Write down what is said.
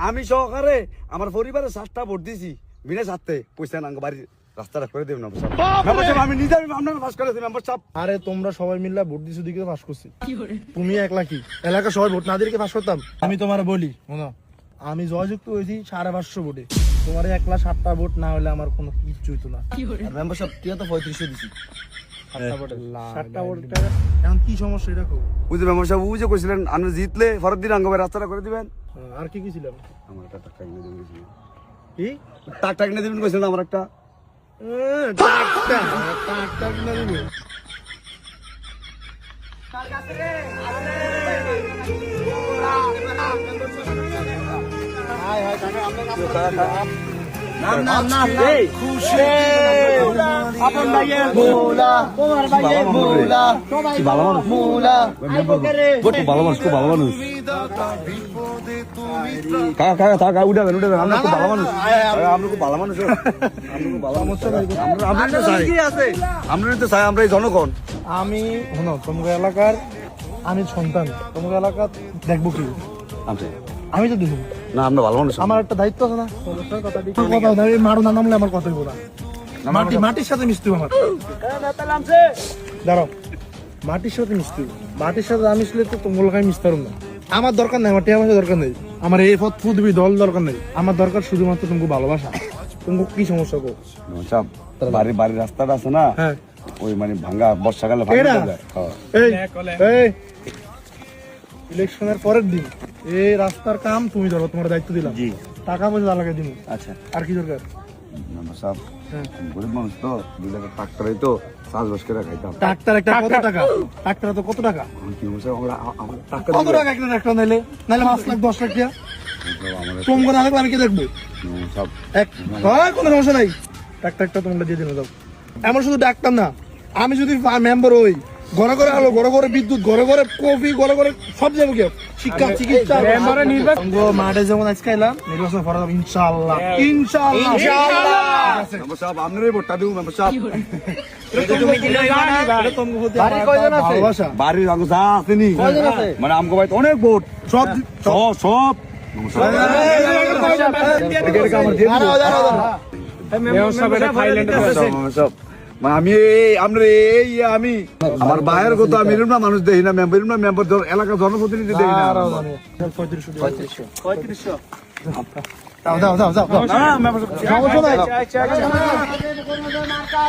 আমি সহকারে আমার পরিবারের 7টা ভোট দিছি বিনা সাথে পয়সা নাঙ্গ বাড়ি রাস্তাটা করে দেব না আমি নিজে আপনাকে পাস করে মেম্বার সাহেব। আরে তোমরা সবাই মিলে ভোট দিছো দিকে পাস করছি, তুমি একলা কি এলাকা সবাই ভোট না দিলে পাস করতাম? আমি তোমার বলি শোনো, আমি জয়যুক্ত হয়েছি 550 ভোটে, তোমার একলা 7টা ভোট না হলে আমার কোনো কিচ্ছু হইতো না। মেম্বার সাহেব তুই তো 3500 দিছি 7টা ভোট এখন কি সমস্যা এটা কো? বুঝতে মেম্বার সাহেব ওই যে কইছিলেন আপনি জিতলে পরের দিন আঙ্গ রাস্তাটা করে দিবেন। আর কি কি ছিল? আমার একটা টাকা কিনে দিবেন কি টাকা কিনে দিবেন কইছিলেন আমার একটা টাকা কিনা দিবে? আমরা জনগণ আমি শোনো, তোমার এলাকার আমি সন্তান, তোমার এলাকা দেখবো কি? আমি তো দেখবো না, আমরা ভালো মানুষ। আমার একটা দায়িত্ব আছে না? মারো না নামলে আমার কথাই বলা, মাটির সাথে মিশতে আমার। দাঁড়াও, মাটির সাথে মিশতে, মাটির সাথে আমি মিশলে তো তোমার লোক আমি মিশতে পারবো না। আমার দরকার নাই, আমার টিয়া পয়সা দরকার নেই, আমার এই পথ ফুদবি দল দরকার নেই, আমার দরকার শুধুমাত্র তোমাকে ভালোবাসা। তোমাকে কি সমস্যা গো? বাড়ির রাস্তাটা আছে না, হ্যাঁ ওই মানে ভাঙ্গা বর্ষাকালে ইলেকশনের পরের দিন এই রাস্তার কাম তুমি ধরো, তোমার দায়িত্ব দিলাম, টাকা পয়সা লাগাই দিব। আচ্ছা, আর কি দরকার? গরিব মানুষ তো 2 লাখ ট্রাক্টরই তো চাষবাস করে খাইতাম। ট্রাক্টর একটা কত টাকা? ট্রাক্টর তো কত টাকা? কত টাকা একটা ট্রাক্টর নাইলে 5 লাখ 10 লাখ টাকা তোমাকে না লাগলে আমি কি দেখবো? কোনো সমস্যা নাই, ট্রাক্টরটা তোমরা দিয়ে দিন যাও। এমন শুধু ডাক্তার না, আমি যদি মেম্বার হই, ঘরে ঘরে আলো, ঘরে ঘরে বিদ্যুৎ, ঘরে ঘরে কফি, ঘরে ঘরে সব যাবো, কি শিক্ষা চিকিৎসা মাঠে যেমন আজকে এলাম, নির্বাচন করা যাবে ইনশাআল্লাহ। আপনারই ভোটটা দিব মেম্বার সাহেব। বাড়ির আঙ্গ যা আসেনি মানে আমগো ভাই অনেক ভোট, সব সব আমি আমি আমার বাইরের কত আমি মানুষ দেখি না, মেম্বার এলাকার জনপ্রতিনিধি দেখি না। 3500